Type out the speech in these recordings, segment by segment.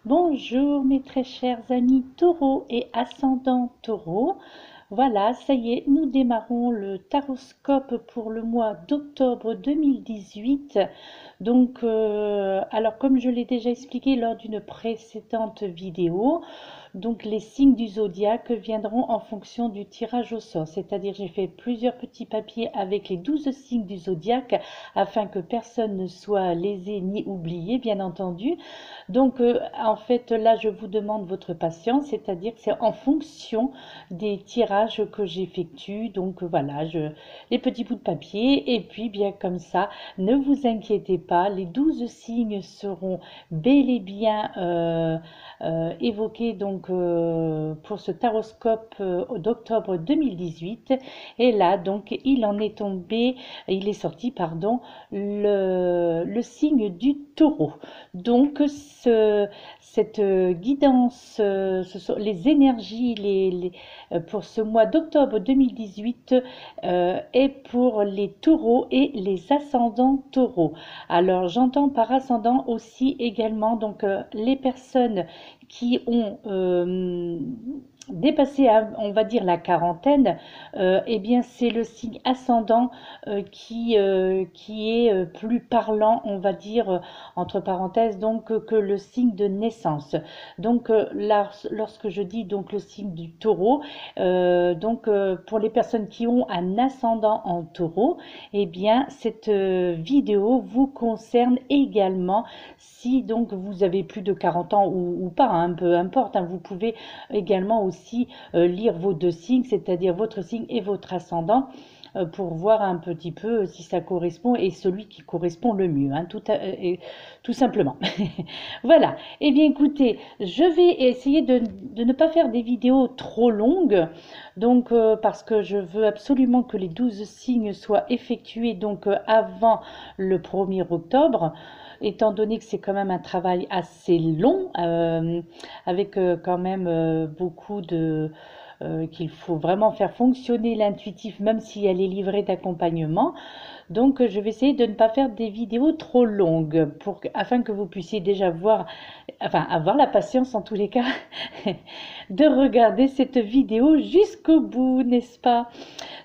Bonjour mes très chers amis taureaux et ascendants taureaux. Voilà, ça y est, nous démarrons le taroscope pour le mois d'octobre 2018. Donc, alors comme je l'ai déjà expliqué lors d'une précédente vidéo, donc les signes du zodiaque viendront en fonction du tirage au sort. C'est-à-dire j'ai fait plusieurs petits papiers avec les 12 signes du zodiaque afin que personne ne soit lésé ni oublié, bien entendu. Donc, en fait, là, je vous demande votre patience, c'est-à-dire que c'est en fonction des tirages que j'effectue. Donc, voilà, les petits bouts de papier. Et puis, bien comme ça, ne vous inquiétez pas, les 12 signes seront bel et bien évoqués donc, pour ce taroscope d'octobre 2018. Et là, donc, il est sorti, pardon, le signe du taureau. Donc, cette guidance, ce sont les énergies pour ce mois d'octobre 2018 est pour les taureaux et les ascendants taureaux. Alors, j'entends par ascendant aussi également donc, les personnes qui ont dépassé, on va dire, la quarantaine, eh bien, c'est le signe ascendant qui est plus parlant, on va dire, entre parenthèses, donc, que le signe de naissance. Donc, là, lorsque je dis donc le signe du taureau, pour les personnes qui ont un ascendant en taureau, eh bien, cette vidéo vous concerne également si donc vous avez plus de 40 ans ou pas, hein, peu importe, hein, vous pouvez également aussi lire vos deux signes, c'est-à-dire votre signe et votre ascendant, pour voir un petit peu si ça correspond et celui qui correspond le mieux, hein, tout simplement. Voilà. Eh bien, écoutez, je vais essayer de ne pas faire des vidéos trop longues, donc parce que je veux absolument que les 12 signes soient effectués donc avant le 1er octobre. Étant donné que c'est quand même un travail assez long, avec quand même beaucoup qu'il faut vraiment faire fonctionner l'intuitif, même si elle est livrée d'accompagnement. Donc, je vais essayer de ne pas faire des vidéos trop longues afin que vous puissiez déjà voir, enfin, avoir la patience en tous les cas de regarder cette vidéo jusqu'au bout, n'est-ce pas?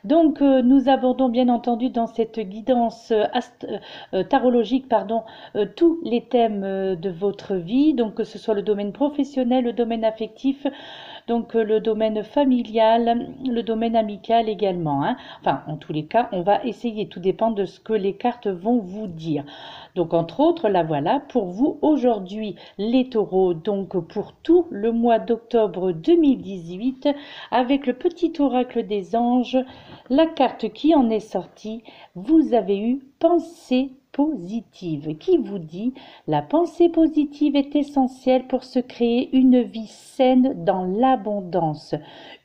Donc, nous abordons bien entendu dans cette guidance tarologique, pardon, tous les thèmes de votre vie, donc que ce soit le domaine professionnel, le domaine affectif, donc le domaine familial, le domaine amical également, hein. Enfin, en tous les cas, on va essayer, tout dépend de ce que les cartes vont vous dire. Donc, entre autres, là voilà, pour vous aujourd'hui, les taureaux, donc pour tout le mois d'octobre 2018, avec le petit oracle des anges, la carte qui en est sortie, vous avez eu pensée positive, qui vous dit la pensée positive est essentielle pour se créer une vie saine dans l'abondance.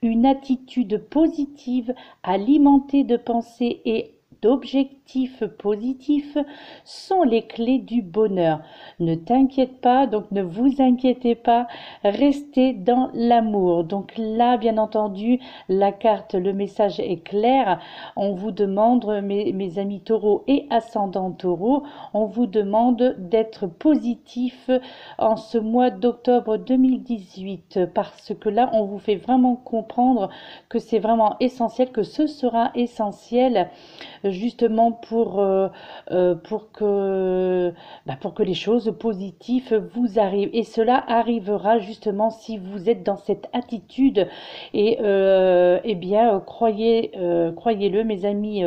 Une attitude positive alimentée de pensées et d'objectifs positifs sont les clés du bonheur. Ne t'inquiète pas, donc ne vous inquiétez pas, restez dans l'amour. Donc là, bien entendu, la carte, le message est clair. On vous demande, mes amis taureaux et ascendants taureaux, on vous demande d'être positif en ce mois d'octobre 2018 parce que là, on vous fait vraiment comprendre que c'est vraiment essentiel, que ce sera essentiel justement pour que les choses positives vous arrivent. Et cela arrivera justement si vous êtes dans cette attitude. Et eh bien, croyez-le, mes amis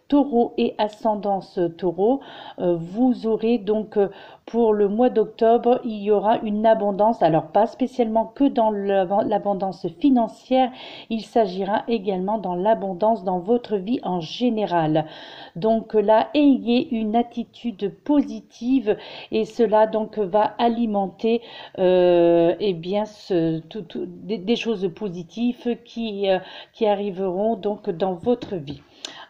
taureaux et ascendance taureau, vous aurez donc pour le mois d'octobre, il y aura une abondance, alors pas spécialement que dans l'abondance financière, il s'agira également dans l'abondance dans votre vie en général. Donc là, ayez une attitude positive et cela donc va alimenter eh bien des choses positives qui arriveront donc dans votre vie.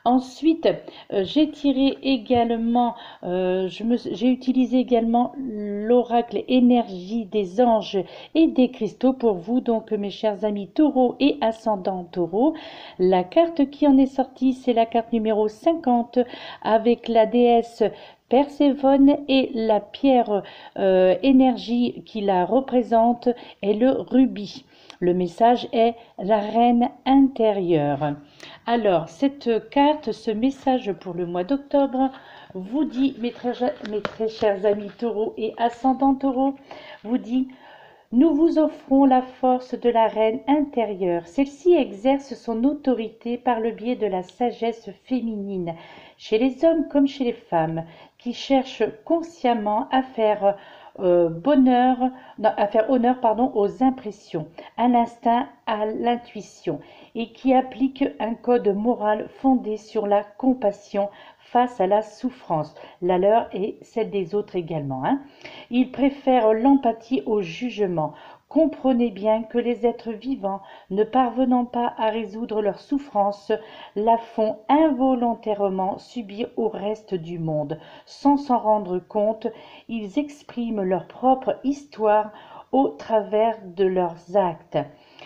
Ensuite, j'ai tiré également, j'ai utilisé également l'oracle énergie des anges et des cristaux pour vous, donc mes chers amis taureaux et ascendants taureaux. La carte qui en est sortie, c'est la carte numéro 50 avec la déesse Perséphone et la pierre énergie qui la représente est le rubis. Le message est la reine intérieure. Alors, cette carte, ce message pour le mois d'octobre, vous dit, mes très chers amis taureaux et ascendants taureaux, vous dit: nous vous offrons la force de la reine intérieure. Celle-ci exerce son autorité par le biais de la sagesse féminine, chez les hommes comme chez les femmes, qui cherchent consciemment à faire honneur aux impressions, à l'instinct, à l'intuition, et qui appliquent un code moral fondé sur la compassion face à la souffrance, la leur et celle des autres également. Ils préfèrent l'empathie au jugement. Comprenez bien que les êtres vivants, ne parvenant pas à résoudre leurs souffrances, la font involontairement subir au reste du monde. Sans s'en rendre compte, ils expriment leur propre histoire au travers de leurs actes.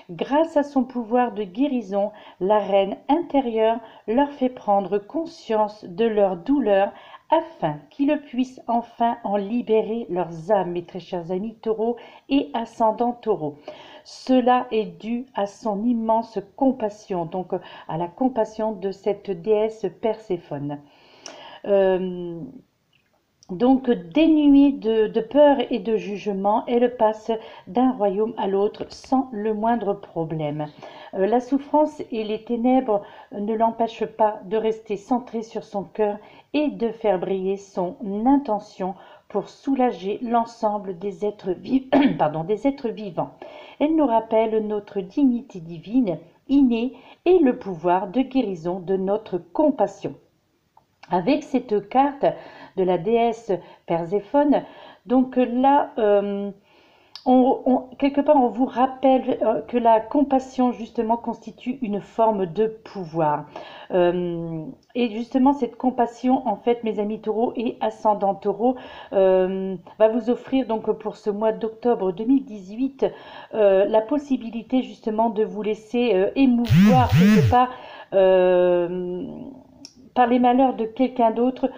Grâce à son pouvoir de guérison, la reine intérieure leur fait prendre conscience de leur douleur afin qu'ils puissent enfin en libérer leurs âmes, mes très chers amis taureaux et ascendants taureaux. Cela est dû à son immense compassion, donc à la compassion de cette déesse Perséphone. Donc, dénuée de peur et de jugement, elle passe d'un royaume à l'autre sans le moindre problème. La souffrance et les ténèbres ne l'empêchent pas de rester centrée sur son cœur et de faire briller son intention pour soulager l'ensemble des êtres vivants. Elle nous rappelle notre dignité divine, innée, et le pouvoir de guérison de notre compassion. Avec cette carte de la déesse Perséphone, donc là, quelque part, on vous rappelle que la compassion, justement, constitue une forme de pouvoir. Et justement, cette compassion, en fait, mes amis taureaux et ascendants taureaux, va vous offrir, donc, pour ce mois d'octobre 2018, la possibilité, justement, de vous laisser émouvoir quelque part par les malheurs de quelqu'un d'autre,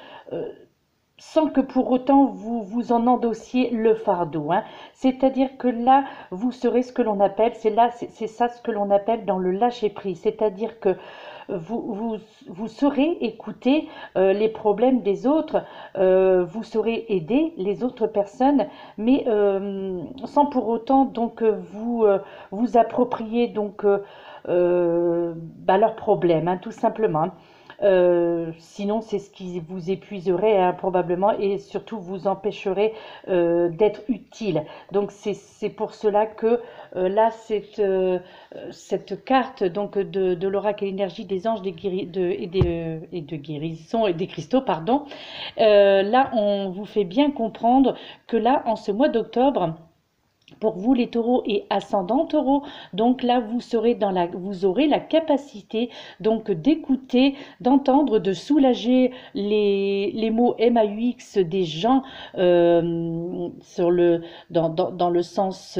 sans que pour autant vous en endossiez le fardeau. C'est-à-dire que là, vous serez ce que l'on appelle, c'est ça ce que l'on appelle dans le lâcher-prise. C'est-à-dire que vous saurez écouter les problèmes des autres, vous saurez aider les autres personnes, mais sans pour autant donc vous approprier donc leurs problèmes, tout simplement. Sinon, c'est ce qui vous épuiserait probablement et surtout vous empêcherait d'être utile. Donc, c'est pour cela que là, cette carte donc de l'oracle énergie des anges et de guérison et des cristaux, pardon. Là, on vous fait bien comprendre que là, en ce mois d'octobre, pour vous les taureaux et ascendants taureaux, donc là vous aurez la capacité donc d'écouter, d'entendre, de soulager les mots MAUX des gens dans le sens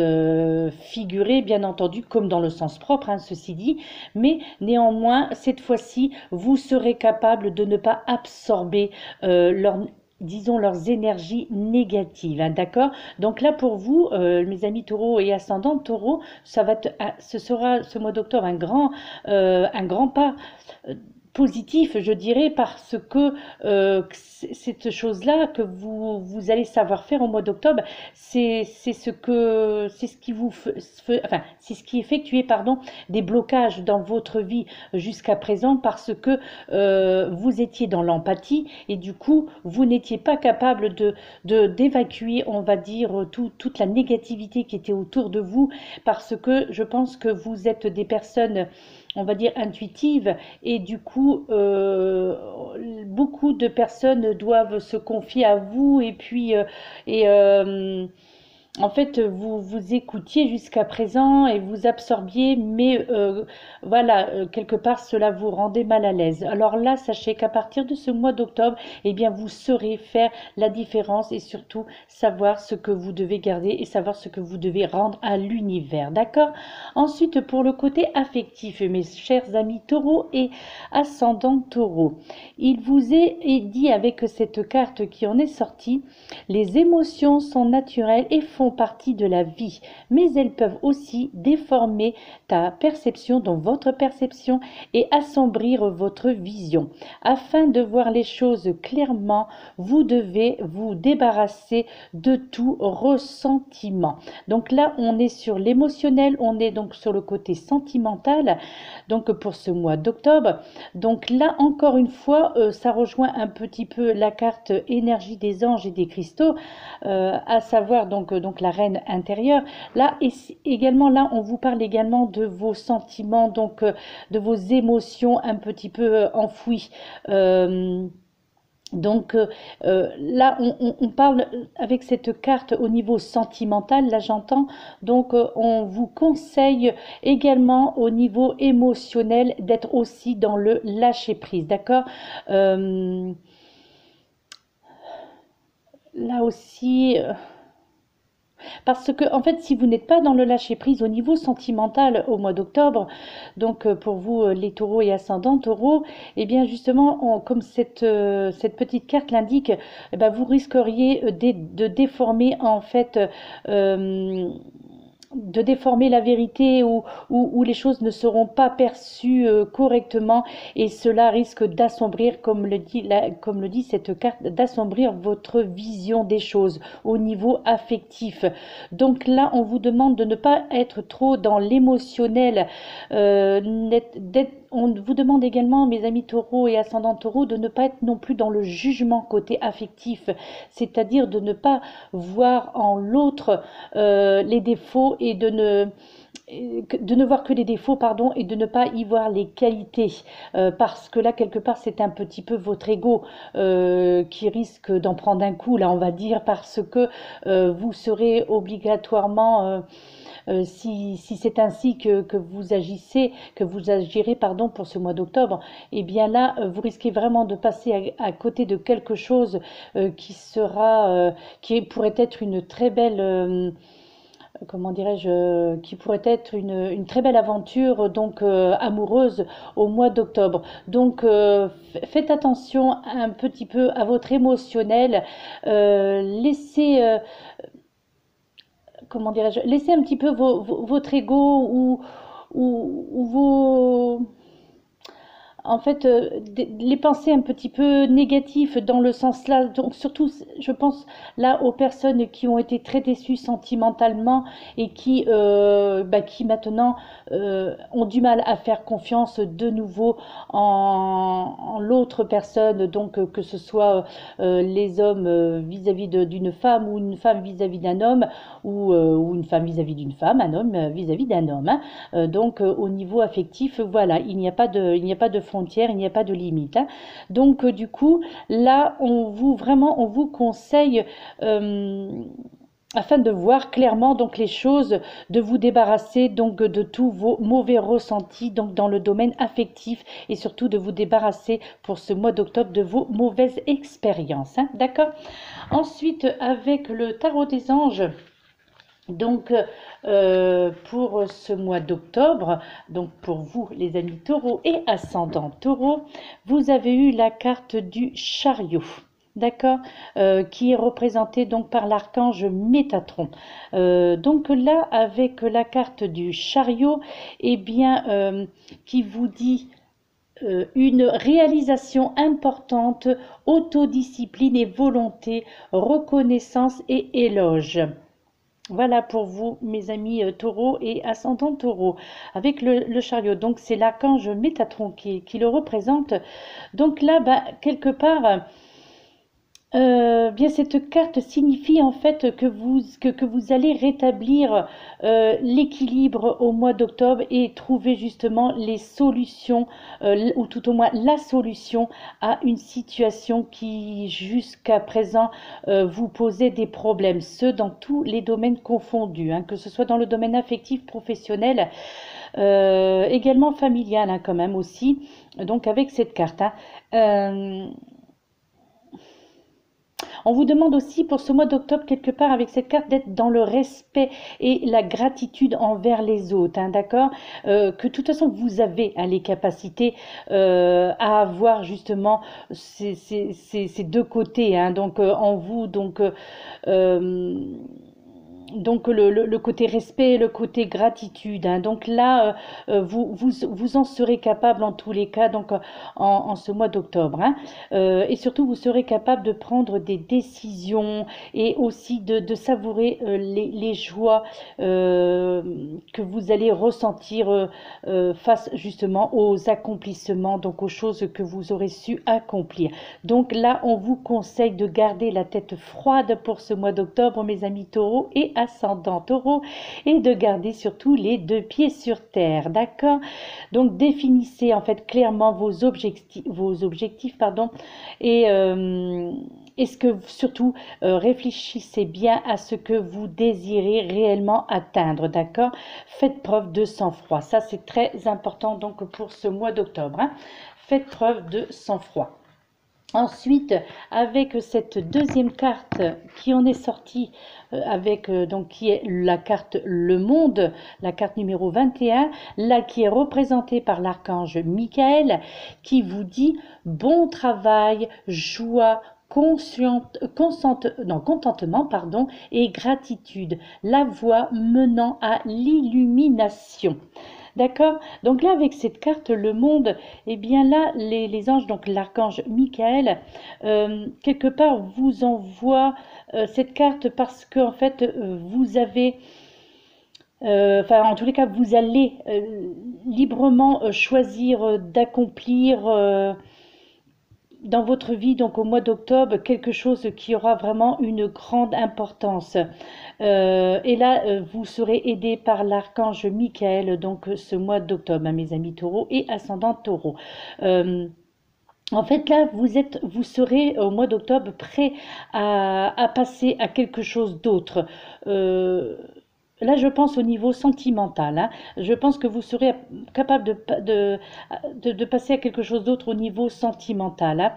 figuré bien entendu comme dans le sens propre, ceci dit, mais néanmoins cette fois-ci vous serez capable de ne pas absorber leurs énergies négatives, d'accord? Donc là pour vous, mes amis taureaux et ascendants taureaux, ce sera ce mois d'octobre un grand pas positif, je dirais, parce que cette chose-là que vous allez savoir faire au mois d'octobre, c'est ce qui effectuait des blocages dans votre vie jusqu'à présent parce que vous étiez dans l'empathie et du coup vous n'étiez pas capable d'évacuer, on va dire, toute la négativité qui était autour de vous, parce que je pense que vous êtes des personnes, on va dire, intuitives, et du coup beaucoup de personnes doivent se confier à vous et puis en fait, vous écoutiez jusqu'à présent et vous absorbiez, mais voilà, quelque part, cela vous rendait mal à l'aise. Alors là, sachez qu'à partir de ce mois d'octobre, eh bien, vous saurez faire la différence et surtout savoir ce que vous devez garder et savoir ce que vous devez rendre à l'univers. D'accord? Ensuite, pour le côté affectif, mes chers amis taureaux et ascendants taureaux, il vous est dit avec cette carte qui en est sortie, les émotions sont naturelles et font partie de la vie, mais elles peuvent aussi déformer ta perception, donc votre perception, et assombrir votre vision. Afin de voir les choses clairement, vous devez vous débarrasser de tout ressentiment. Donc là, on est sur l'émotionnel, on est donc sur le côté sentimental, donc pour ce mois d'octobre. Donc là, encore une fois, ça rejoint un petit peu la carte énergie des anges et des cristaux, à savoir donc la reine intérieure. Là, et également, là, on vous parle également de vos sentiments, donc de vos émotions un petit peu enfouies. Donc là, on parle avec cette carte au niveau sentimental, là j'entends, donc on vous conseille également au niveau émotionnel d'être aussi dans le lâcher-prise, d'accord. Là aussi, parce que, en fait, si vous n'êtes pas dans le lâcher-prise au niveau sentimental au mois d'octobre, donc pour vous, les taureaux et ascendants taureaux, eh bien justement, comme cette petite carte l'indique, eh ben, vous risqueriez de déformer en fait de déformer la vérité ou les choses ne seront pas perçues correctement et cela risque d'assombrir, comme le dit cette carte, d'assombrir votre vision des choses au niveau affectif. Donc là, on vous demande de ne pas être trop dans l'émotionnel, on vous demande également, mes amis taureaux et ascendants taureaux, de ne pas être non plus dans le jugement côté affectif, c'est-à-dire de ne pas voir en l'autre les défauts et de ne voir que les défauts, pardon, et de ne pas y voir les qualités, parce que là, quelque part, c'est un petit peu votre ego qui risque d'en prendre un coup, là, on va dire, parce que vous serez obligatoirement... si c'est ainsi que vous agissez, que vous agirez, pardon, pour ce mois d'octobre, eh bien là, vous risquez vraiment de passer à côté de quelque chose qui pourrait être une très belle, comment dirais-je, qui pourrait être une très belle aventure donc amoureuse au mois d'octobre. Donc faites attention un petit peu à votre émotionnel, laissez comment dirais-je, laissez un petit peu votre ego ou vos, en fait, les pensées un petit peu négatives dans le sens là, donc surtout, je pense là aux personnes qui ont été très déçues sentimentalement et qui maintenant ont du mal à faire confiance de nouveau en l'autre personne, donc que ce soit les hommes vis-à-vis d'une femme ou une femme vis-à-vis d'un homme ou une femme vis-à-vis d'une femme, un homme vis-à-vis d'un homme, hein. Donc au niveau affectif, voilà, il n'y a pas de frontières, il n'y a pas de limite, hein. Donc du coup, là, on vous conseille afin de voir clairement donc les choses, de vous débarrasser donc de tous vos mauvais ressentis donc dans le domaine affectif et surtout de vous débarrasser pour ce mois d'octobre de vos mauvaises expériences, hein, d'accord. Ensuite, avec le tarot des anges, donc pour ce mois d'octobre, donc pour vous les amis taureaux et ascendants taureaux, vous avez eu la carte du chariot. D'accord, qui est représentée donc par l'archange Métatron. Donc là, avec la carte du chariot, eh bien, qui vous dit une réalisation importante, autodiscipline et volonté, reconnaissance et éloge. Voilà pour vous, mes amis taureaux et ascendants taureaux, avec le chariot. Donc, c'est l'archange Métatron qui le représente. Donc là, quelque part, Bien, cette carte signifie en fait que vous allez rétablir l'équilibre au mois d'octobre et trouver justement les solutions, ou tout au moins la solution à une situation qui jusqu'à présent vous posait des problèmes, ce dans tous les domaines confondus, hein, que ce soit dans le domaine affectif, professionnel, également familial, hein, quand même aussi, donc avec cette carte, hein. Euh, On vous demande aussi pour ce mois d'octobre, quelque part avec cette carte, d'être dans le respect et la gratitude envers les autres, hein, d'accord? Que de toute façon, vous avez hein, les capacités à avoir justement ces deux côtés, hein, donc en vous, euh, donc le côté respect, le côté gratitude, hein. Donc là, vous en serez capable en tous les cas, donc en ce mois d'octobre, hein. Et surtout, vous serez capable de prendre des décisions et aussi de savourer les joies que vous allez ressentir face justement aux accomplissements, donc aux choses que vous aurez su accomplir. Donc là, on vous conseille de garder la tête froide pour ce mois d'octobre, mes amis taureaux et ascendant taureau, et de garder surtout les deux pieds sur terre, d'accord? Donc définissez en fait clairement vos objectifs, pardon, et est-ce que surtout réfléchissez bien à ce que vous désirez réellement atteindre, d'accord? Faites preuve de sang-froid, ça c'est très important donc pour ce mois d'octobre, hein. Faites preuve de sang-froid. Ensuite, avec cette deuxième carte qui en est sortie, donc qui est la carte Le Monde, la carte numéro 21, là qui est représentée par l'archange Michael, qui vous dit bon travail, joie, contentement, pardon, et gratitude, la voie menant à l'illumination. D'accord? Donc là, avec cette carte, le monde, eh bien là, les anges, donc l'archange Michael, quelque part vous envoie cette carte parce que en fait, vous avez, enfin en tous les cas, vous allez librement choisir d'accomplir dans votre vie, donc au mois d'octobre, quelque chose qui aura vraiment une grande importance. Et là, vous serez aidé par l'archange Michael, donc ce mois d'octobre, hein, mes amis taureaux et ascendant taureau. Euh, En fait, là, vous serez au mois d'octobre prêt à passer à quelque chose d'autre. Euh, Là, je pense au niveau sentimental, hein. Je pense que vous serez capable de passer à quelque chose d'autre au niveau sentimental, hein.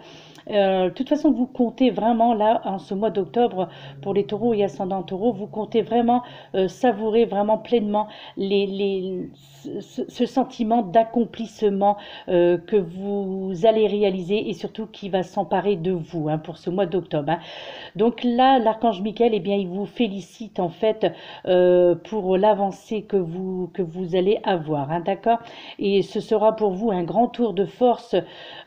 De toute façon, vous comptez vraiment, là, en ce mois d'octobre, pour les taureaux et ascendants taureaux, vous comptez vraiment savourer vraiment pleinement ce sentiment d'accomplissement que vous allez réaliser et surtout qui va s'emparer de vous hein, pour ce mois d'octobre, hein. Donc là, l'archange Michael, eh bien, il vous félicite en fait pour l'avancée que vous allez avoir, hein, d'accord? Et ce sera pour vous un grand tour de force,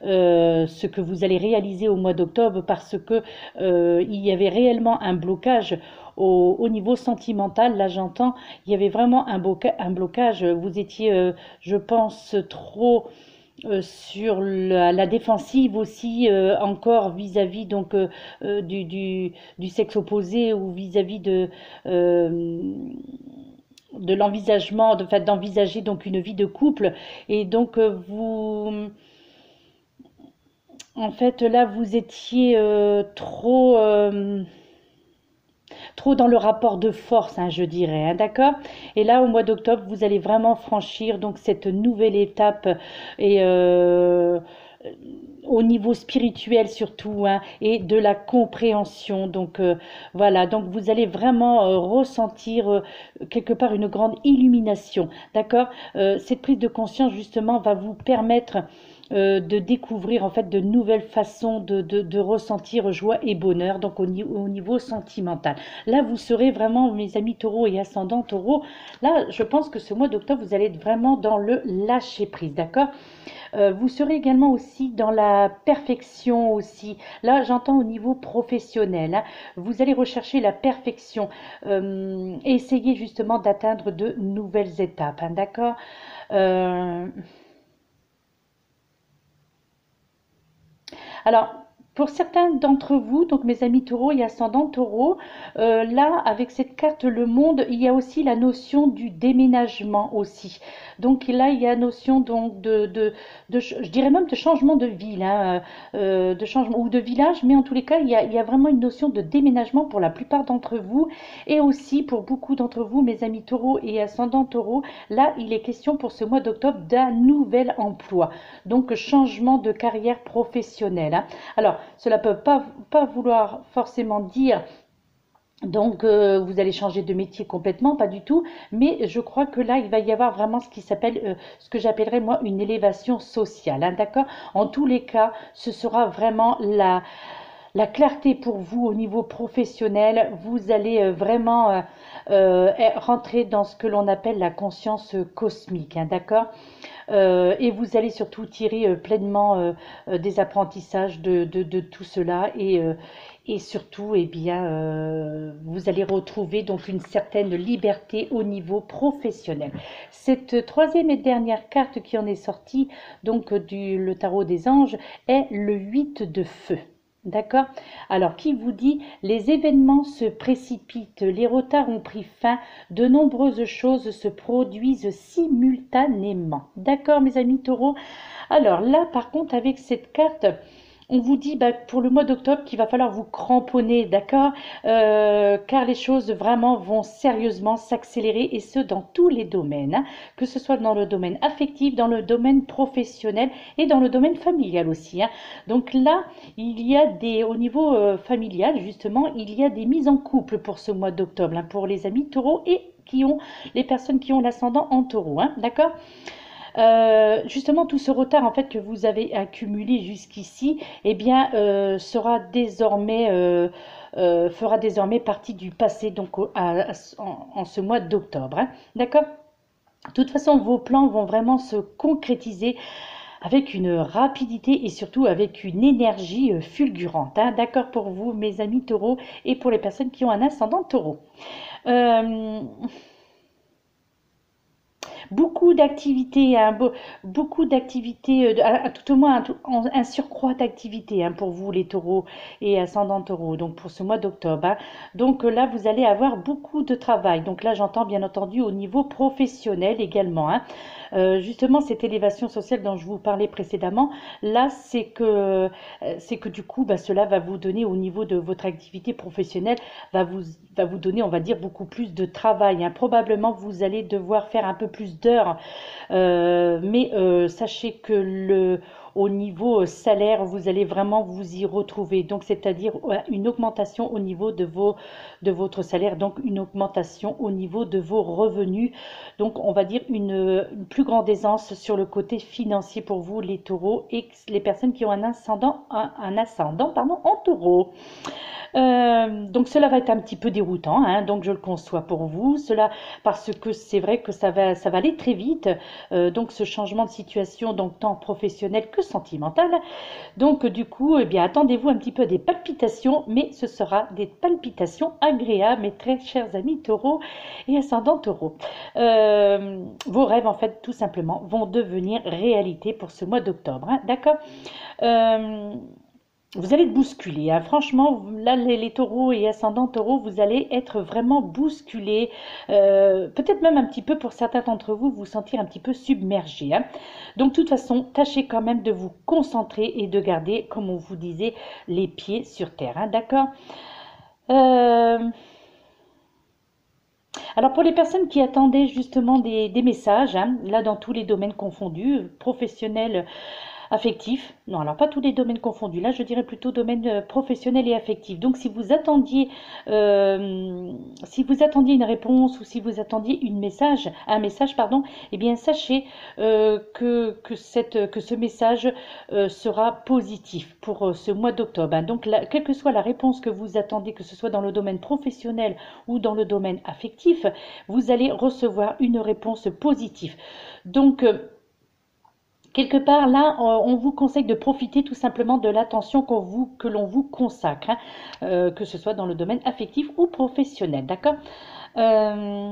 ce que vous allez réaliser au mois d'octobre, parce que il y avait réellement un blocage au niveau sentimental. Là, j'entends, il y avait vraiment un blocage. Vous étiez, je pense, trop sur la défensive aussi encore vis-à-vis donc du sexe opposé ou vis-à-vis de l'envisagement, de fait d'envisager donc une vie de couple et donc vous en fait là vous étiez trop dans le rapport de force, hein, je dirais, hein, d'accord? Et là, au mois d'octobre, vous allez vraiment franchir donc cette nouvelle étape et au niveau spirituel surtout, hein, et de la compréhension. Donc voilà, donc vous allez vraiment ressentir quelque part une grande illumination, d'accord? Cette prise de conscience justement va vous permettre de découvrir en fait de nouvelles façons de ressentir joie et bonheur, donc au niveau sentimental. Là, vous serez vraiment, mes amis taureaux et ascendants taureaux, là, je pense que ce mois d'octobre, vous allez être vraiment dans le lâcher prise, d'accord? Vous serez également aussi dans la perfection aussi. Là, j'entends au niveau professionnel, hein. Vous allez rechercher la perfection et essayer justement d'atteindre de nouvelles étapes, hein, d'accord? Euh, alors, Pour certains d'entre vous, donc mes amis taureaux et ascendants taureaux, là, avec cette carte Le Monde, il y a aussi la notion du déménagement aussi. Donc là, il y a la notion donc je dirais même de changement de ville, hein, de changement ou de village, mais en tous les cas, il y a vraiment une notion de déménagement pour la plupart d'entre vous et aussi pour beaucoup d'entre vous, mes amis taureaux et ascendants taureaux. Là, il est question pour ce mois d'octobre d'un nouvel emploi, donc changement de carrière professionnelle, hein. Alors, cela ne peut pas vouloir forcément dire donc vous allez changer de métier complètement, pas du tout, mais je crois que là, il va y avoir vraiment ce qui s'appelle, ce que j'appellerais moi une élévation sociale, hein, d'accord? En tous les cas, ce sera vraiment la clarté pour vous au niveau professionnel. Vous allez vraiment rentrer dans ce que l'on appelle la conscience cosmique, hein, d'accord? Et vous allez surtout tirer pleinement des apprentissages de tout cela et surtout, eh bien, vous allez retrouver donc une certaine liberté au niveau professionnel. Cette troisième et dernière carte qui en est sortie, donc le tarot des anges, est le 8 de feu. D'accord? Alors, qui vous dit, les événements se précipitent, les retards ont pris fin, de nombreuses choses se produisent simultanément. D'accord, mes amis taureaux? Alors là, par contre, avec cette carte, on vous dit bah, pour le mois d'octobre qu'il va falloir vous cramponner, d'accord? Car les choses vraiment vont sérieusement s'accélérer et ce dans tous les domaines, hein, que ce soit dans le domaine affectif, dans le domaine professionnel et dans le domaine familial aussi, hein. Donc là, il y a au niveau familial justement, il y a des mises en couple pour ce mois d'octobre, hein, pour les amis taureaux et les personnes qui ont l'ascendant en taureau, hein, d'accord? Justement, tout ce retard en fait que vous avez accumulé jusqu'ici, eh bien, fera désormais partie du passé donc en ce mois d'octobre, hein. D'accord? De toute façon, vos plans vont vraiment se concrétiser avec une rapidité et surtout avec une énergie fulgurante, hein. D'accord pour vous, mes amis taureaux, et pour les personnes qui ont un ascendant taureau. Euh, Beaucoup d'activités, hein, beaucoup d'activités, à tout au moins un surcroît d'activités, hein, pour vous les taureaux et ascendants taureaux, donc pour ce mois d'octobre, hein. Donc là, vous allez avoir beaucoup de travail. Donc là, j'entends bien entendu au niveau professionnel également, hein. Justement, cette élévation sociale dont je vous parlais précédemment, là, c'est que du coup, bah, cela va vous donner au niveau de votre activité professionnelle, va vous, va vous donner, on va dire, beaucoup plus de travail, hein. Probablement, vous allez devoir faire un peu plus d'heures, mais sachez que au niveau salaire, vous allez vraiment vous y retrouver. Donc, c'est-à-dire une augmentation au niveau de votre salaire, donc une augmentation au niveau de vos revenus. Donc, on va dire une plus grande aisance sur le côté financier pour vous, les taureaux, et les personnes qui ont un ascendant pardon, en taureau. Donc cela va être un petit peu déroutant, hein, donc je le conçois pour vous, cela parce que c'est vrai que ça va aller très vite, donc ce changement de situation, donc tant professionnel que sentimental. Donc du coup, eh bien, attendez-vous un petit peu des palpitations, mais ce sera des palpitations agréables, mes très chers amis taureaux et ascendants taureaux. Vos rêves, en fait, tout simplement, vont devenir réalité pour ce mois d'octobre, hein, d'accord? Euh, vous allez être bousculés, hein. Franchement, là, les taureaux et ascendants taureaux, vous allez être vraiment bousculés. Peut-être même un petit peu pour certains d'entre vous, vous sentir un petit peu submergés, hein. Donc, de toute façon, tâchez quand même de vous concentrer et de garder, comme on vous disait, les pieds sur terre, hein, d'accord? Euh, alors, pour les personnes qui attendaient justement des messages, hein, là, dans tous les domaines confondus, professionnels, affectif, non, alors pas tous les domaines confondus, là je dirais plutôt domaine professionnel et affectif. Donc si vous attendiez une réponse ou si vous attendiez un message, pardon, eh bien sachez que ce message sera positif pour ce mois d'octobre, hein. Donc quelle que soit la réponse que vous attendez, que ce soit dans le domaine professionnel ou dans le domaine affectif, vous allez recevoir une réponse positive. Donc quelque part, là, on vous conseille de profiter tout simplement de l'attention que l'on vous consacre, hein, que ce soit dans le domaine affectif ou professionnel, d'accord? Euh,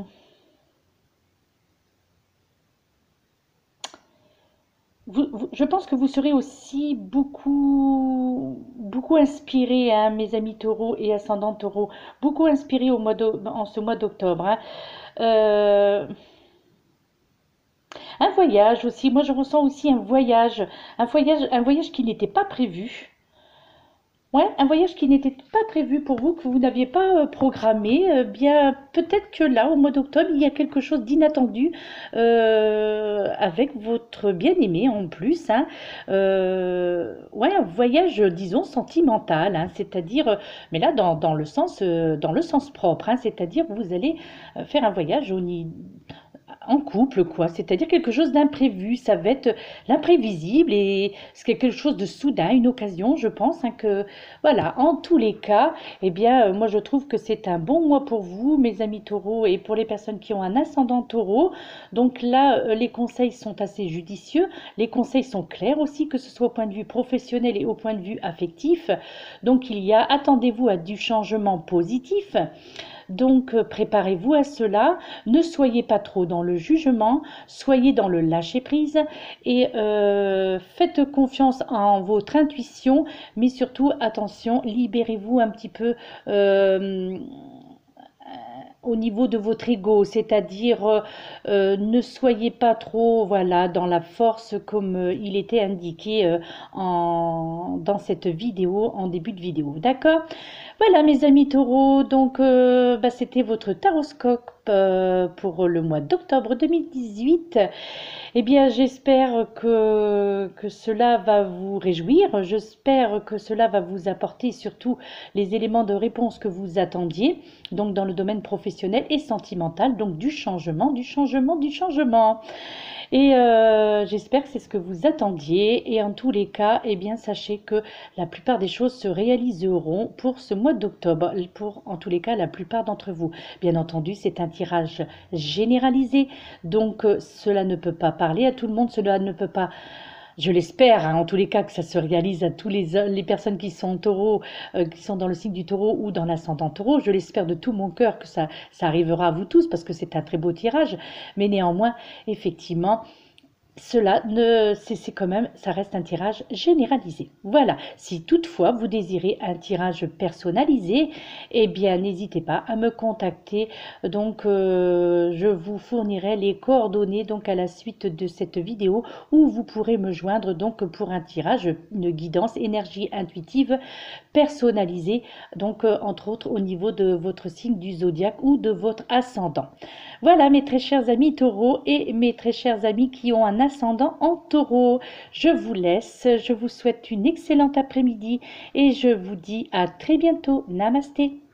Je pense que vous serez aussi beaucoup inspiré, hein, mes amis taureaux et ascendants taureaux, beaucoup inspiré en ce mois d'octobre, hein. Euh, un voyage aussi, moi je ressens aussi un voyage qui n'était pas prévu. Ouais, un voyage qui n'était pas prévu pour vous, que vous n'aviez pas programmé, bien peut-être que là, au mois d'octobre, il y a quelque chose d'inattendu avec votre bien-aimé en plus, hein. Ouais, un voyage, disons, sentimental, hein, c'est-à-dire, mais là, dans le sens propre, hein, c'est-à-dire vous allez faire un voyage en couple, quoi. C'est-à-dire quelque chose d'imprévu. Ça va être l'imprévisible et c'est quelque chose de soudain, une occasion, je pense, hein, que voilà. En tous les cas, eh bien, moi, je trouve que c'est un bon mois pour vous, mes amis taureaux, et pour les personnes qui ont un ascendant taureau. Donc là, les conseils sont assez judicieux. Les conseils sont clairs aussi, que ce soit au point de vue professionnel et au point de vue affectif. Donc il y a, attendez-vous à du changement positif. Donc préparez-vous à cela, ne soyez pas trop dans le jugement, soyez dans le lâcher-prise et faites confiance en votre intuition, mais surtout attention, libérez-vous un petit peu au niveau de votre ego, c'est-à-dire ne soyez pas trop voilà dans la force comme il était indiqué dans cette vidéo, en début de vidéo. D'accord? Voilà mes amis taureaux, donc bah, c'était votre taroscope pour le mois d'octobre 2018. Eh bien, j'espère que cela va vous réjouir, j'espère que cela va vous apporter surtout les éléments de réponse que vous attendiez, donc dans le domaine professionnel et sentimental, donc du changement, du changement, du changement. Et j'espère que c'est ce que vous attendiez. Et en tous les cas, eh bien, sachez que la plupart des choses se réaliseront pour ce mois d'octobre, pour en tous les cas la plupart d'entre vous. Bien entendu, c'est un tirage généralisé, donc cela ne peut pas parler à tout le monde, cela ne peut pas, je l'espère, hein, en tous les cas, que ça se réalise à tous les personnes qui sont taureaux, qui sont dans le signe du taureau ou dans l'ascendant taureau. Je l'espère de tout mon cœur que ça arrivera à vous tous parce que c'est un très beau tirage. Mais néanmoins, effectivement, cela ne, c'est quand même, ça reste un tirage généralisé. Voilà. Si toutefois vous désirez un tirage personnalisé, eh bien n'hésitez pas à me contacter. Donc je vous fournirai les coordonnées donc à la suite de cette vidéo où vous pourrez me joindre donc pour un tirage, une guidance énergie intuitive personnalisée, donc entre autres au niveau de votre signe du zodiaque ou de votre ascendant. Voilà mes très chers amis taureaux et mes très chers amis qui ont un ascendant en taureau. Je vous laisse, je vous souhaite une excellente après-midi et je vous dis à très bientôt. Namasté.